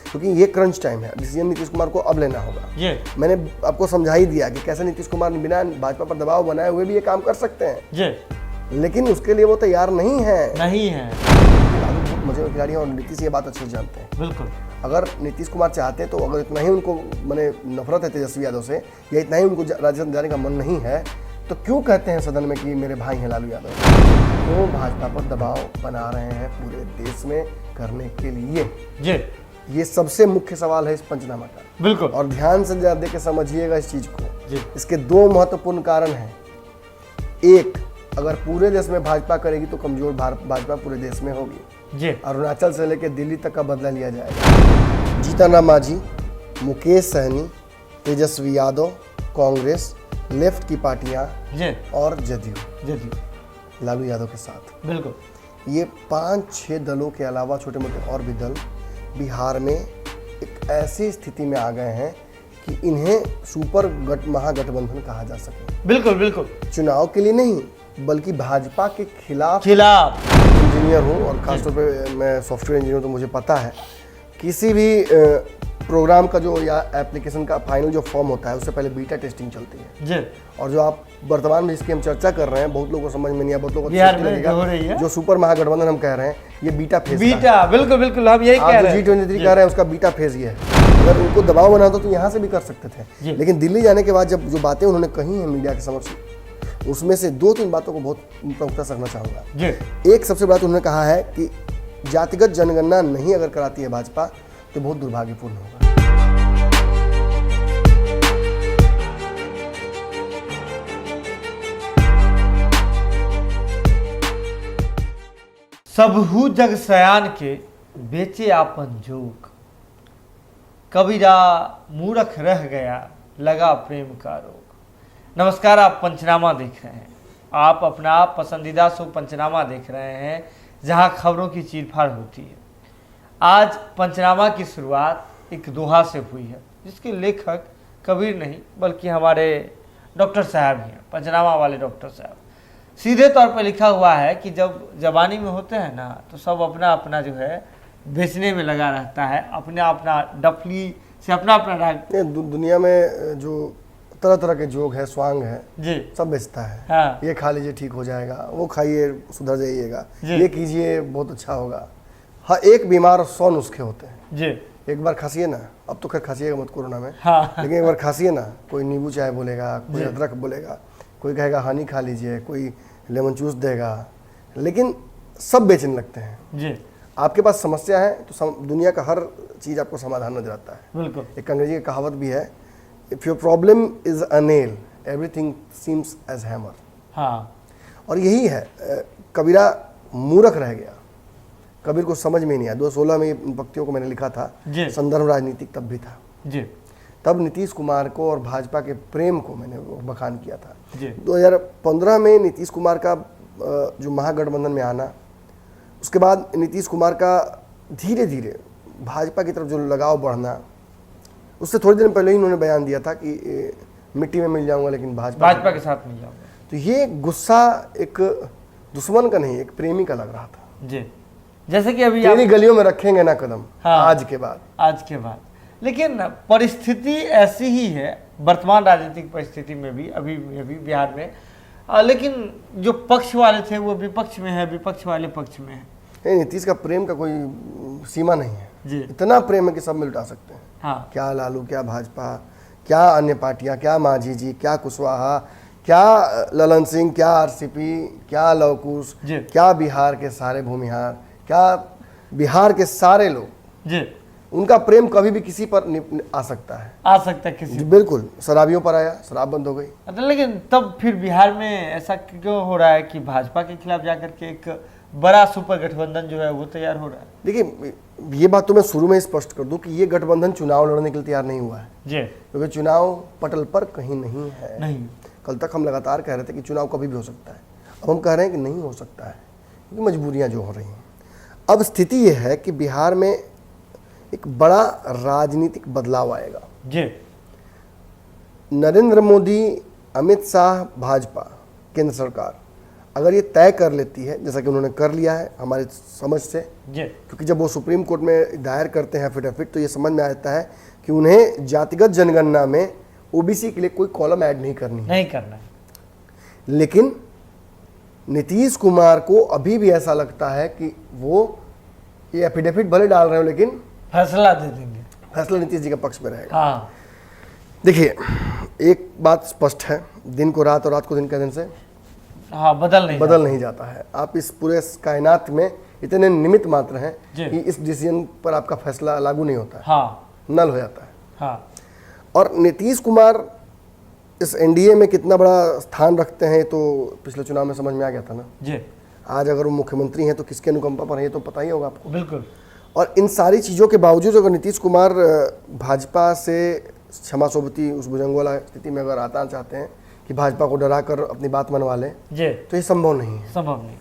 क्योंकि ये crunch time है, डिसीजन नीतीश कुमार को अब लेना होगा। मैंने आपको समझा ही दिया कि कैसे नीतीश कुमार बिना भाजपा पर दबाव बनाए हुए भी ये काम कर सकते हैं, लेकिन उसके लिए वो तैयार नहीं है। मुझे खिलाड़ी और नीतीश ये बात अच्छे से जानते हैं। बिल्कुल। अगर नीतीश कुमार चाहते तो अगर इतना ही उनको मैंने नफरत है तेजस्वी यादव से, या इतना ही उनको राज्यसभा जाने का मन नहीं है, तो क्यों कहते हैं सदन में कि मेरे भाई हैं लालू यादव? क्यों भाजपा पर दबाव बना रहे हैं पूरे देश में करने के लिए? ये सबसे मुख्य सवाल है इस पंचनामा का। बिल्कुल। और ध्यान से जरा देख के समझिएगा इस चीज को। इसके दो महत्वपूर्ण कारण हैं। एक, अगर पूरे देश में भाजपा करेगी तो कमजोर भाजपा पूरे देश में होगी। अरुणाचल से लेकर दिल्ली तक का बदला लिया जाएगा। जीतन राम मांझी, मुकेश सहनी, तेजस्वी यादव, कांग्रेस, लेफ्ट की पार्टियां और जदयू लालू यादव के साथ। बिल्कुल। ये 5-6 दलों के अलावा छोटे मोटे और भी दल बिहार में एक ऐसी स्थिति में आ गए हैं कि इन्हें सुपर महागठबंधन कहा जा सके। बिल्कुल। चुनाव के लिए नहीं, बल्कि भाजपा के खिलाफ। इंजीनियर हूँ और खासतौर पे मैं सॉफ्टवेयर इंजीनियर, तो मुझे पता है किसी भी प्रोग्राम का जो या एप्लीकेशन का फाइनल जो फॉर्म होता है उससे पहले बीटा टेस्टिंग चलती है। और जो आप वर्तमान में जिसकी हम चर्चा कर रहे हैं, बहुत लोगों को समझ में नहीं आया, बहुत लोगों को लगेगा, जो सुपर महागठबंधन हम कह रहे हैं, ये बीटा फेज। बिल्कुल हम यही कह रहे हैं। G23 कह रहे हैं उसका बीटा फेज ये है। अगर उनको दबाव बनाता तो यहाँ से भी कर सकते थे, लेकिन दिल्ली जाने के बाद जब जो बातें उन्होंने कही हैं मीडिया के समक्ष, उसमें से 2-3 बातों को बहुत प्रमुखता से रखना चाहूँगा। एक सबसे बड़ा उन्होंने कहा है कि जातिगत जनगणना नहीं अगर कराती है भाजपा तो बहुत दुर्भाग्यपूर्ण होगा। सबहु जग सयान के बेचे आपन जोग, कबीरा मूर्ख रह गया लगा प्रेम का रोग। नमस्कार, आप पंचनामा देख रहे हैं। आप अपना पसंदीदा शो पंचनामा देख रहे हैं, जहां खबरों की चीरफाड़ होती है। आज पंचनामा की शुरुआत एक दोहा से हुई है, जिसके लेखक कबीर नहीं बल्कि हमारे डॉक्टर साहब ही हैं, पंचनामा वाले डॉक्टर साहब। सीधे तौर पर लिखा हुआ है कि जब जवानी में होते हैं ना, तो सब अपना अपना जो है बेचने में लगा रहता है, अपना डफली से अपना दुनिया में जो तरह तरह के जोग है, स्वांग है सब बेचता है। हाँ। ये खा लीजिए ठीक हो जाएगा, वो खाइए सुधर जाइएगा, ये कीजिए बहुत अच्छा होगा। हाँ, एक बीमार 100 नुस्खे होते हैं। एक बार खांसिए ना, अब तो खैर खांसिएगा मत कोरोना में। हाँ। लेकिन एक बार खांसिए ना, कोई नींबू चाय बोलेगा, कोई अदरक बोलेगा, कोई कहेगा हनी खा लीजिए, कोई लेमन जूस देगा, लेकिन सब बेचने लगते हैं। आपके पास समस्या है तो दुनिया का हर चीज़ आपको समाधान नजर आता है। बिल्कुल। एक अंग्रेजी की कहावत भी है, if your problem is a nail everything seems as hammer. हाँ। और यही है, कबीरा मूर्ख रह गया, कबीर को समझ में नहीं आया। 2016 में इन पंक्तियों को मैंने लिखा था, संदर्भ राजनीतिक तब भी था। तब नीतीश कुमार को और भाजपा के प्रेम को मैंने बखान किया था। 2015 में नीतीश कुमार का जो महागठबंधन में आना, उसके बाद नीतीश कुमार का धीरे धीरे भाजपा की तरफ जो लगाव बढ़ना, उससे थोड़े दिन पहले ही उन्होंने बयान दिया था कि मिट्टी में मिल जाऊंगा लेकिन भाजपा के साथ मिल जाऊंगा। तो ये गुस्सा एक दुश्मन का नहीं, एक प्रेमी का लग रहा था। जैसे कि अभी तेरी गलियों में रखेंगे ना कदम। हाँ। आज के बाद लेकिन परिस्थिति ऐसी ही है वर्तमान राजनीतिक परिस्थिति में भी, अभी बिहार में, लेकिन जो पक्ष वाले थे वो विपक्ष में है, विपक्ष वाले पक्ष में है। नीतीश का प्रेम का कोई सीमा नहीं है। इतना प्रेम है कि सब में लुटा सकते हैं। हाँ। क्या लालू, क्या भाजपा, क्या अन्य पार्टियां, क्या मांझी जी, क्या कुशवाहा, क्या ललन सिंह, क्या आरसीपी, क्या लवकुश, क्या बिहार के सारे भूमिहार, क्या बिहार के सारे लोग, उनका प्रेम कभी भी किसी पर आ सकता है। किसी। बिल्कुल। शराबियों पर आया, शराब बंद हो गई। लेकिन तब फिर बिहार में ऐसा क्यों हो रहा है कि भाजपा के खिलाफ जाकर के एक बड़ा सुपर गठबंधन जो है वो तैयार हो रहा है? देखिए, ये बात तो मैं शुरू में स्पष्ट कर दूं कि ये गठबंधन चुनाव लड़ने के लिए तैयार नहीं हुआ है, क्योंकि चुनाव पटल पर कहीं नहीं है। कल तक हम लगातार कह रहे थे कि चुनाव कभी भी हो सकता है, अब हम कह रहे हैं कि नहीं हो सकता है, क्योंकि मजबूरियां जो हो रही हैं। अब स्थिति ये है कि बिहार में एक बड़ा राजनीतिक बदलाव आएगा। नरेंद्र मोदी, अमित शाह, भाजपा, केंद्र सरकार अगर ये तय कर लेती है, जैसा कि उन्होंने कर लिया है हमारी समझ से, क्योंकि जब वो सुप्रीम कोर्ट में दायर करते हैं एफिडेविट तो ये समझ में आता है कि उन्हें जातिगत जनगणना में ओबीसी के लिए कोई कॉलम ऐड नहीं करना है। लेकिन नीतीश कुमार को अभी भी ऐसा लगता है कि वो ये एफिडेविट भले डाल रहे हो लेकिन फैसला दे देंगे, फैसला नीतीश जी के पक्ष में रहेगा। हाँ। देखिए, एक बात स्पष्ट है, दिन को रात और रात को दिन का दिन से बदल नहीं जाता है। आप इस पूरे कायनात में इतने निमित्त मात्र हैं कि इस डिसीजन पर आपका फैसला लागू नहीं होता है। हाँ। नल हो जाता है। हाँ। और नीतीश कुमार इस एनडीए में कितना बड़ा स्थान रखते हैं तो पिछले चुनाव में समझ में आ गया था ना जी। आज अगर वो मुख्यमंत्री हैं तो किसके अनुकंपा पर है ये तो पता ही होगा आपको। बिल्कुल। और इन सारी चीज़ों के बावजूद अगर नीतीश कुमार भाजपा से क्षमा सोबती उस भुजंगवाला स्थिति में अगर आना चाहते हैं कि भाजपा को डरा कर अपनी बात मनवा लें तो ये संभव नहीं है। संभव नहीं।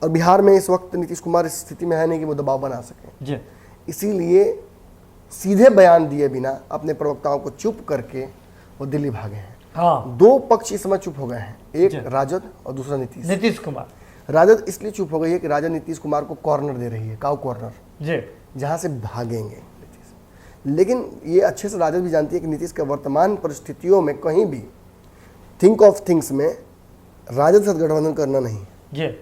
और बिहार में इस वक्त नीतीश कुमार इस स्थिति में है नहीं कि वो दबाव बना सकें। इसीलिए सीधे बयान दिए बिना अपने प्रवक्ताओं को चुप करके वो दिल्ली भागे हैं। हाँ। दो पक्ष इस समय चुप हो गए हैं, एक राजद और दूसरा नीतीश कुमार। राजद इसलिए चुप हो गई है कि राजद नीतीश कुमार को कॉर्नर दे रही है, काउ कॉर्नर, जहां से भागेंगे नीतीश। लेकिन ये अच्छे से राजद भी जानती है कि नीतीश के वर्तमान परिस्थितियों में कहीं भी थिंक ऑफ थिंग्स में राजद से गठबंधन करना नहीं।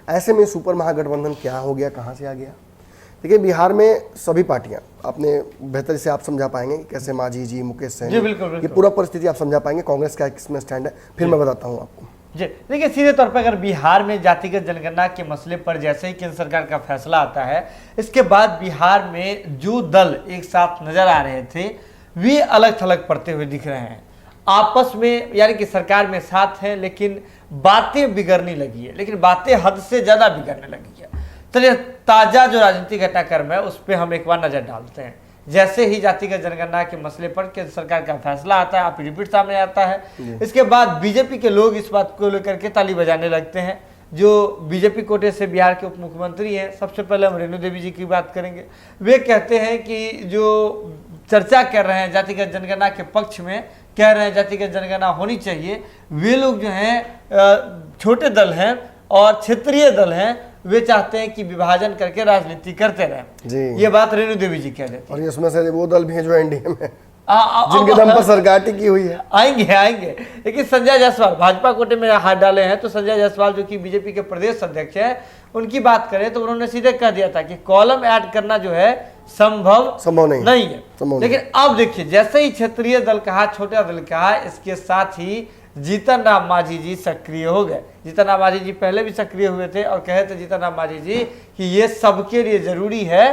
ऐसे में सुपर महागठबंधन क्या हो गया, कहां से आ गया। देखिए, बिहार में सभी पार्टियां, आपने बेहतर से आप समझा पाएंगे कि कैसे मांझी जी, मुकेश सहनी, ये पूरा परिस्थिति आप समझा पाएंगे, कांग्रेस का किसमें स्टैंड है, फिर मैं बताता हूं आपको। जी देखिए, सीधे तौर पर अगर बिहार में जातिगत जनगणना के मसले पर जैसे ही केंद्र सरकार का फैसला आता है, इसके बाद बिहार में जो दल एक साथ नजर आ रहे थे वे अलग थलग पड़ते हुए दिख रहे हैं आपस में, यानी कि सरकार में साथ हैं लेकिन बातें बिगड़ने लगी है, लेकिन बातें हद से ज्यादा बिगड़ने लगी है। चलिए, ताजा जो राजनीतिक घटनाक्रम है उस पर हम एक बार नजर डालते हैं। जैसे ही जातिगत जनगणना के मसले पर केंद्र सरकार का फैसला आता है, आप रिपीट सामने आता है, इसके बाद बीजेपी के लोग इस बात को लेकर के ताली बजाने लगते हैं। जो बीजेपी कोटे से बिहार के उप मुख्यमंत्री हैं, सबसे पहले हम रेणु देवी जी की बात करेंगे। वे कहते हैं कि जो चर्चा कर रहे हैं जातिगत जनगणना के पक्ष में, कह रहे हैं जातिगत जनगणना होनी चाहिए, वे लोग जो हैं छोटे दल हैं और क्षेत्रीय दल हैं, वे चाहते हैं कि विभाजन करके राजनीति करते रहें। ये बात रेणु देवी जी कह देती है। और इसमें से वो दल भी हैं जो एनडीए में जिनके दम पर सरकार टिकी हुई है। आएंगे लेकिन संजय जायसवाल भाजपा कोटे में हाथ डाले हैं, तो संजय जायसवाल जो कि बीजेपी के प्रदेश अध्यक्ष हैं, उनकी बात करें तो उन्होंने सीधे कह दिया था कि कॉलम ऐड करना जो है संभव नहीं है। लेकिन अब देखिए, जैसे ही क्षेत्रीय दल कहा, छोटा दल कहा, इसके साथ ही जीतन राम मांझी जी सक्रिय हो गए। जीतन राम मांझी जी पहले भी सक्रिय हुए थे और कहे थे जीतन राम मांझी जी कि ये सबके लिए जरूरी है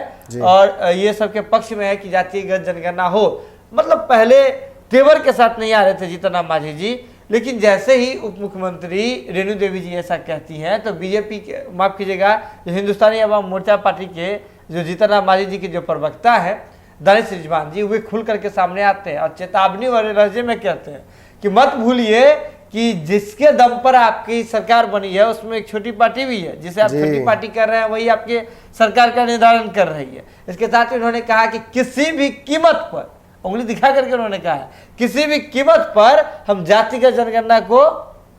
और ये सबके पक्ष में है कि जातिगत जनगणना हो। मतलब पहले तेवर के साथ नहीं आ रहे थे जीतन राम मांझी जी, लेकिन जैसे ही उप मुख्यमंत्री रेणु देवी जी ऐसा कहती हैं तो बीजेपी के, माफ कीजिएगा, जो हिंदुस्तानी अवाम मोर्चा पार्टी के जो जीतन राम मांझी जी के जो प्रवक्ता है दानिश रिजवान जी, वे खुल करके सामने आते हैं और चेतावनी वाले लहजे में कहते हैं कि मत भूलिए कि जिसके दम पर आपकी सरकार बनी है उसमें एक छोटी पार्टी भी है, जिसे आप छोटी पार्टी कर रहे हैं वही आपके सरकार का निर्धारण कर रही है। इसके साथ ही उन्होंने कहा कि किसी भी कीमत पर, उंगली दिखा करके उन्होंने कहा किसी भी कीमत पर हम जातिगत जनगणना को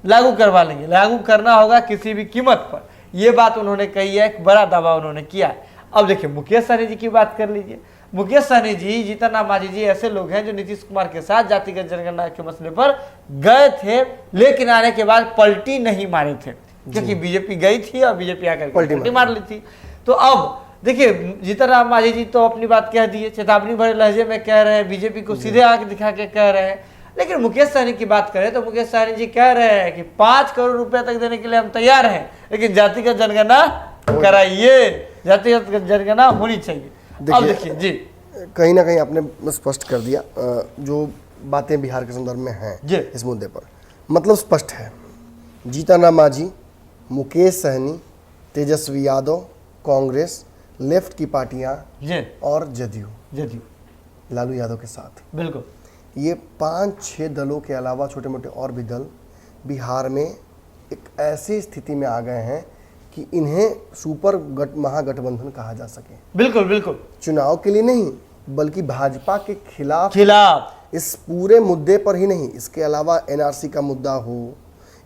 लागू करवा लेंगे, लागू करना होगा किसी भी कीमत पर। यह बात उन्होंने कही है, एक बड़ा दावा उन्होंने किया है। अब देखिए, मुकेश सहनी जी की बात कर लीजिए। मुकेश सहनी जी, जीतन राम मांझी जी ऐसे लोग हैं जो नीतीश कुमार के साथ जातिगत जनगणना के मसले पर गए थे, लेकिन आने के बाद पलटी नहीं मारे थे, क्योंकि बीजेपी गई थी और बीजेपी आकर पलटी मार ली थी। तो अब देखिए, जीतन राम मांझी जी तो अपनी बात कह दी है, चेतावनी भरे लहजे में कह रहे हैं, बीजेपी को सीधे आगे दिखा के कह रहे हैं। लेकिन मुकेश सहनी की बात करें तो मुकेश सहनी जी कह रहे हैं कि 5 करोड़ रुपए तक देने के लिए हम तैयार हैं, लेकिन जातिगत जनगणना कराइए, जातिगत जनगणना होनी चाहिए। अब देखिए जी, कहीं ना कहीं आपने स्पष्ट कर दिया जो बातें बिहार के संदर्भ में हैं इस मुद्दे पर। मतलब स्पष्ट है, जीतन राम मांझी, मुकेश सहनी, तेजस्वी यादव, कांग्रेस, लेफ्ट की पार्टियां और जदयू लालू यादव के साथ, बिल्कुल ये 5-6 दलों के अलावा छोटे मोटे और भी दल बिहार में एक ऐसी स्थिति में आ गए हैं कि इन्हें सुपर महागठबंधन कहा जा सके। बिल्कुल बिल्कुल, चुनाव के लिए नहीं बल्कि भाजपा के खिलाफ इस पूरे मुद्दे पर ही नहीं, इसके अलावा एनआरसी का मुद्दा हो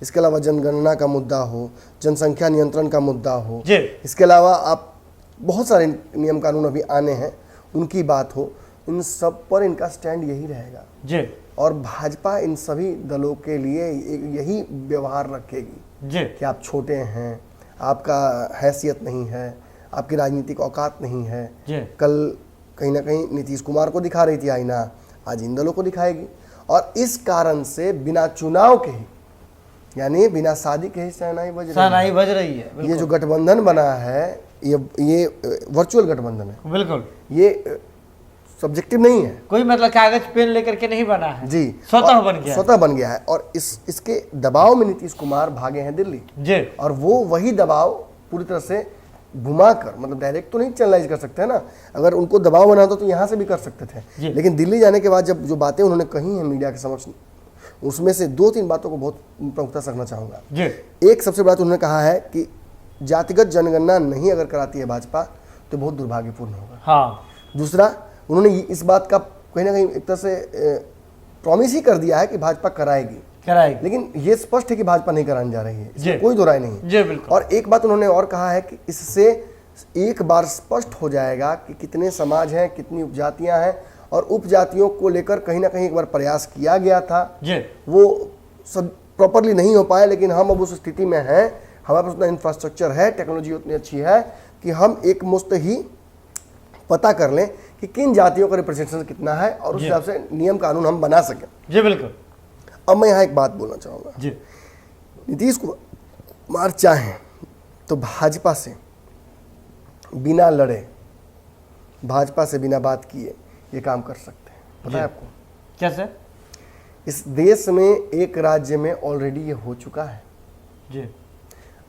इसके अलावा जनगणना का मुद्दा हो, जनसंख्या नियंत्रण का मुद्दा हो, जी। इसके अलावा आप बहुत सारे नियम कानून अभी आने हैं उनकी बात हो, इन सब पर इनका स्टैंड यही रहेगा जी। और भाजपा इन सभी दलों के लिए यही व्यवहार रखेगी जी। कि आप छोटे हैं, आपका हैसियत नहीं है, आपकी राजनीतिक औकात नहीं है। जी। कल कहीं ना कहीं नीतीश कुमार को दिखा रही थी आईना, आज इन दलों को दिखाएगी और इस कारण से बिना चुनाव के ही, यानी बिना शादी के ही शहनाई बज रही है। ये जो गठबंधन बना है ये वर्चुअल गठबंधन है, बिल्कुल ये सब्जेक्टिव नहीं है, कोई मतलब कागज पेन लेकर के नहीं बना है जी, स्वतः बन गया है और इसके दबाव में नीतीश कुमार भागे हैं दिल्ली जी। और वो वही दबाव पूरी तरह से घुमाकर, मतलब डायरेक्ट तो नहीं चैनलाइज कर सकते हैं ना, अगर उनको दबाव बना तो यहाँ से भी कर सकते थे, लेकिन दिल्ली जाने के बाद जब जो बातें उन्होंने कही हैं मीडिया के समक्ष, उसमें से 2-3 बातों को बहुत प्रमुखता से रखना चाहूँगा। एक सबसे बड़ा तो उन्होंने कहा है कि जातिगत जनगणना नहीं अगर कराती है भाजपा तो बहुत दुर्भाग्यपूर्ण होगा। हाँ। दूसरा, उन्होंने इस बात का कहीं ना कहीं एक तरह से प्रॉमिस ही कर दिया है कि भाजपा कराएगी, लेकिन ये स्पष्ट है कि भाजपा नहीं कराने जा रही है, इसमें कोई दो राय नहीं है। जी, बिल्कुल। और एक बात उन्होंने और कहा है कि इससे एक बार स्पष्ट हो जाएगा कि कितने समाज हैं, कितनी उपजातियां हैं और उपजातियों को लेकर कहीं ना कहीं एक बार प्रयास किया गया था, वो सब प्रॉपरली नहीं हो पाया, लेकिन हम अब उस स्थिति में हैं, हमारे पास उतना इंफ्रास्ट्रक्चर है, टेक्नोलॉजी उतनी अच्छी है कि हम एक मुश्त ही पता कर लें कि किन जातियों का रिप्रेजेंटेशन कितना है और उस हिसाब से नियम कानून हम बना सकें। जी, बिल्कुल। अब मैं यहाँ एक बात बोलना चाहूँगा जी। नीतीश कुमार चाहें तो भाजपा से बिना लड़े, भाजपा से बिना बात किए ये काम कर सकते हैं। पता है आपको कैसे? इस देश में एक राज्य में ऑलरेडी ये हो चुका है जी,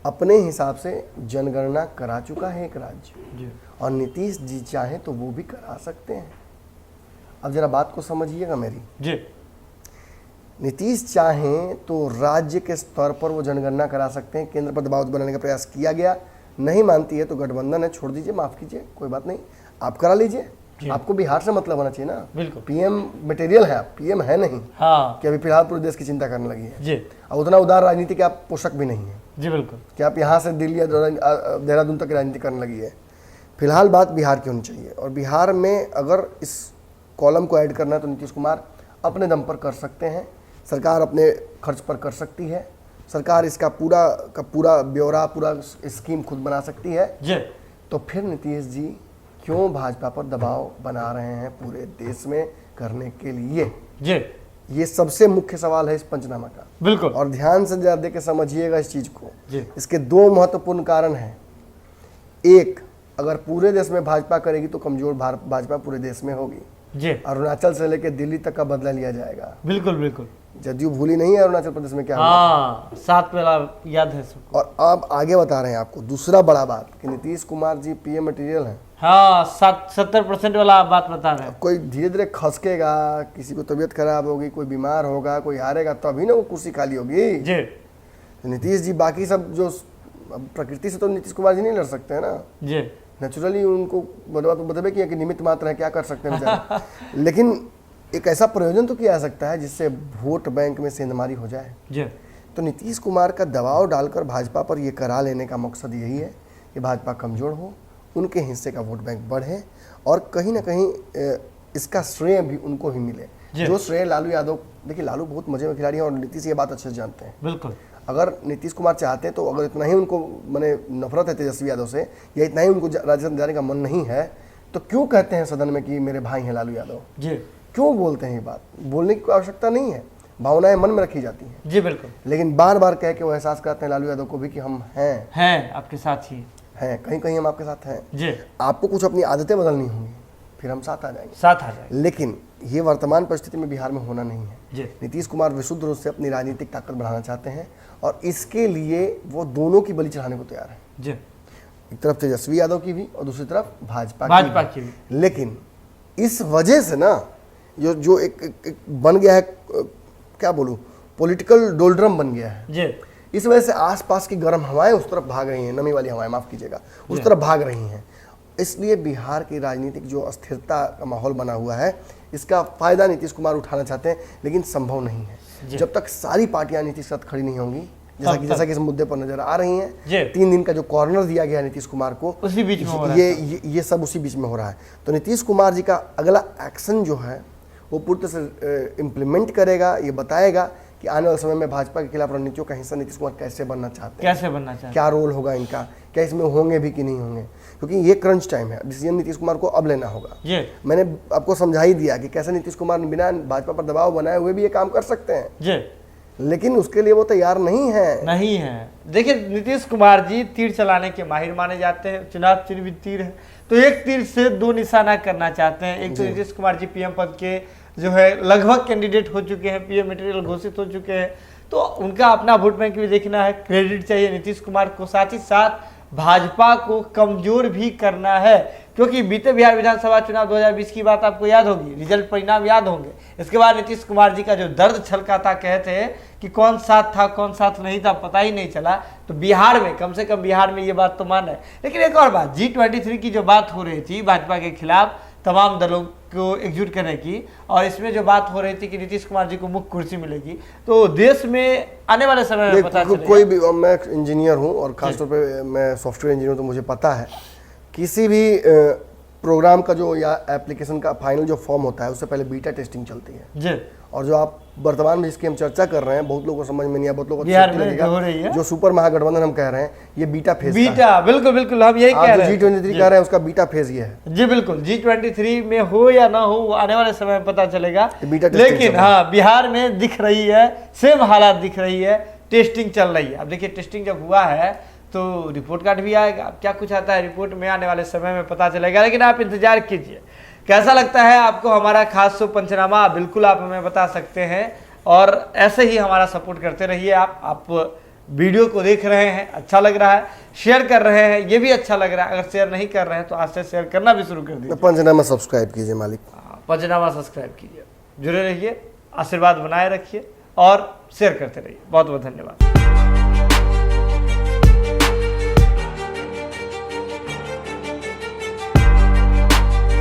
अपने हिसाब से जनगणना करा चुका है एक राज्य जी, और नीतीश जी चाहे तो वो भी करा सकते हैं। अब जरा बात को समझिएगा मेरी जी। नीतीश चाहें तो राज्य के स्तर पर वो जनगणना करा सकते हैं, केंद्र पर दबाव बनाने का प्रयास किया गया, नहीं मानती है तो गठबंधन है, छोड़ दीजिए, माफ कीजिए, कोई बात नहीं, आप करा लीजिए। आपको बिहार से मतलब होना चाहिए ना, बिल्कुल। पीएम मटेरियल है, आप पीएम है नहीं। हाँ। कि अभी फिलहाल पूरे देश की चिंता करने लगी है जी। और उतना उदार राजनीति के आप पोषक भी नहीं है जी, बिल्कुल, कि आप यहाँ से दिल्ली या देहरादून तक राजनीति करने लगी है। फिलहाल बात बिहार की होनी चाहिए और बिहार में अगर इस कॉलम को ऐड करना है तो नीतीश कुमार अपने दम पर कर सकते हैं, सरकार अपने खर्च पर कर सकती है, सरकार इसका पूरा ब्यौरा, पूरा स्कीम खुद बना सकती है जी। तो फिर नीतीश जी क्यों भाजपा पर दबाव बना रहे हैं पूरे देश में करने के लिए? जी, ये सबसे मुख्य सवाल है इस पंचनामा का। बिल्कुल। और ध्यान से जरा देख के समझिएगा इस चीज को जी। इसके 2 महत्वपूर्ण कारण हैं। एक, अगर पूरे देश में भाजपा करेगी तो कमजोर भाजपा पूरे देश में होगी जी। अरुणाचल से लेकर दिल्ली तक का बदला लिया जाएगा। बिल्कुल, बिल्कुल। जदयू भूली नहीं है अरुणाचल प्रदेश में क्या हुआ। हाँ, 7 वाला याद है सबको। और अब आगे बता रहे हैं आपको दूसरा बड़ा बात कि नीतीश कुमार जी पीएम मटेरियल हैं। हाँ, 70% वाला बात बता रहे हैं। कोई धीरे धीरे खसकेगा, किसी को तबीयत खराब होगी, कोई बीमार होगा, कोई हारेगा, तभी ना वो कुर्सी खाली होगी जी। तो नीतीश जी बाकी सब जो प्रकृति से तो नीतीश कुमार जी नहीं लड़ सकते हैं ना जी, नेचुरली उनको बदबे किया कि निमित्त मात्र है, क्या कर सकते हैं बेचारे। लेकिन एक ऐसा प्रयोजन तो किया जा सकता है जिससे वोट बैंक में सेंधमारी हो जाए जी। तो नीतीश कुमार का दबाव डालकर भाजपा पर ये करा लेने का मकसद यही है कि भाजपा कमजोर हो, उनके हिस्से का वोट बैंक बढ़े और कहीं ना कहीं इसका श्रेय भी उनको ही मिले। जो श्रेय लालू यादव, देखिए लालू बहुत मजे में खिलाड़ी हैं और नीतीश ये बात अच्छे से जानते हैं। बिल्कुल। अगर नीतीश कुमार चाहते तो अगर इतना ही उनको मैंने नफरत है तेजस्वी यादव से या इतना ही उनको राज्यसभा जाने का मन नहीं है तो क्यों कहते हैं सदन में कि मेरे भाई हैं लालू यादव? जी। क्यों बोलते हैं ये बात? बोलने की कोई आवश्यकता नहीं है, भावनाएं मन में रखी जाती हैं। जी, बिल्कुल। लेकिन बार बार कह के वो एहसास कराते हैं लालू यादव को भी कि हम हैं आपके साथ ही हैं, कहीं कहीं हम आपके साथ हैं जी। आपको कुछ अपनी आदतें बदलनी होंगी, फिर हम साथ आ जाएंगे। लेकिन ये वर्तमान परिस्थिति में बिहार में होना नहीं है। नीतीश कुमार विशुद्ध रूप से अपनी राजनीतिक ताकत बढ़ाना चाहते हैं और इसके लिए वो दोनों की बलि चढ़ाने को तैयार है जी। एक तरफ तेजस्वी यादव की भी और दूसरी तरफ भाजपा की भी। लेकिन इस वजह से ना जो एक बन गया है, क्या बोलूं, पॉलिटिकल डोलड्रम बन गया है जी। इस वजह से आसपास की गर्म हवाएं उस तरफ भाग रही हैं, नमी वाली हवाएं, माफ कीजिएगा, उस तरफ भाग रही हैं इसलिए बिहार की राजनीतिक जो अस्थिरता का माहौल बना हुआ है, इसका फायदा नीतीश कुमार उठाना चाहते हैं, लेकिन संभव नहीं है। जब तक सारी पार्टियां नीतीश के साथ खड़ी नहीं होंगी, जैसा कि इस मुद्दे पर नजर आ रही हैं, 3 दिन का जो कॉर्नर दिया गया है नीतीश कुमार को, उसी बीच में हो रहा है। ये सब उसी बीच में हो रहा है। तो नीतीश कुमार जी का अगला एक्शन जो है वो पूरी तरह से इम्प्लीमेंट करेगा, ये बताएगा कि आने वाले समय में भाजपा के खिलाफ रणनीतियों का हिस्सा नीतीश कुमार कैसे बनना चाहते हैं, क्या रोल होगा इनका, क्या इसमें होंगे भी कि नहीं होंगे, क्योंकि ये क्रंच टाइम है। डिसीजन नीतीश कुमार को अब लेना होगा। मैंने आपको समझा ही दिया कि कैसे नीतीश कुमार बिना भाजपा पर दबाव बनाए हुए भी ये काम कर सकते हैं, लेकिन उसके लिए वो तैयार नहीं है। देखिए, नीतीश कुमार जी तीर चलाने के माहिर माने जाते हैं। चुनाव चिन्ह भी तीर है, तो एक तीर से 2 निशाना करना चाहते हैं। एक तो नीतीश कुमार जी पीएम पद के जो है लगभग कैंडिडेट हो चुके हैं, पीएम मटेरियल घोषित हो चुके हैं, तो उनका अपना वोट बैंक भी देखना है, क्रेडिट चाहिए नीतीश कुमार को, साथ ही साथ भाजपा को कमजोर भी करना है। क्योंकि बीते बिहार विधानसभा चुनाव 2020 की बात आपको याद होगी, रिजल्ट परिणाम याद होंगे। इसके बाद नीतीश कुमार जी का जो दर्द छलकाता कहते हैं कि कौन साथ था कौन साथ नहीं था पता ही नहीं चला। तो बिहार में, कम से कम बिहार में ये बात तो मान है। लेकिन एक और बात, G23 की जो बात हो रही थी भाजपा के खिलाफ तमाम दलों को एकजुट करने की, और इसमें जो बात हो रही थी कि नीतीश कुमार जी को मुख्य कुर्सी मिलेगी, तो देश में आने वाले समय में पता चलेगा। कोई भी, मैं इंजीनियर हूँ और खासतौर पे मैं सॉफ्टवेयर इंजीनियर, तो मुझे पता है किसी भी प्रोग्राम का जो या एप्लीकेशन का फाइनल जो फॉर्म होता है उससे पहले बीटा टेस्टिंग चलती है। और जो आप वर्तमान में जिसकी हम चर्चा कर रहे हैं, बहुत लोगों को समझ में नहीं आया, बहुत लोगों को हो रही है, जो सुपर महागठबंधन हम कह रहे हैं, ये बीटा फेज बिल्कुल हम यही कह रहे हैं। G23 कह रहे हैं उसका बीटा फेज ये है। जी बिल्कुल, G23 में हो या ना हो आने वाले समय में पता चलेगा। लेकिन हाँ, बिहार में दिख रही है, सेम हालात दिख रही है, टेस्टिंग चल रही है। अब देखिए, टेस्टिंग जब हुआ है तो रिपोर्ट कार्ड भी आएगा। अब क्या कुछ आता है रिपोर्ट में, आने वाले समय में पता चलेगा। लेकिन आप इंतजार कीजिए, कैसा लगता है आपको हमारा खास शो पंचनामा, बिल्कुल आप हमें बता सकते हैं। और ऐसे ही हमारा सपोर्ट करते रहिए। आप वीडियो को देख रहे हैं, अच्छा लग रहा है, शेयर कर रहे हैं, ये भी अच्छा लग रहा है। अगर शेयर नहीं कर रहे हैं तो आज से शेयर करना भी शुरू कर दीजिए। पंचनामा सब्सक्राइब कीजिए मालिक, पंचनामा सब्सक्राइब कीजिए, जुड़े रहिए, आशीर्वाद बनाए रखिए और शेयर करते रहिए। बहुत बहुत धन्यवाद।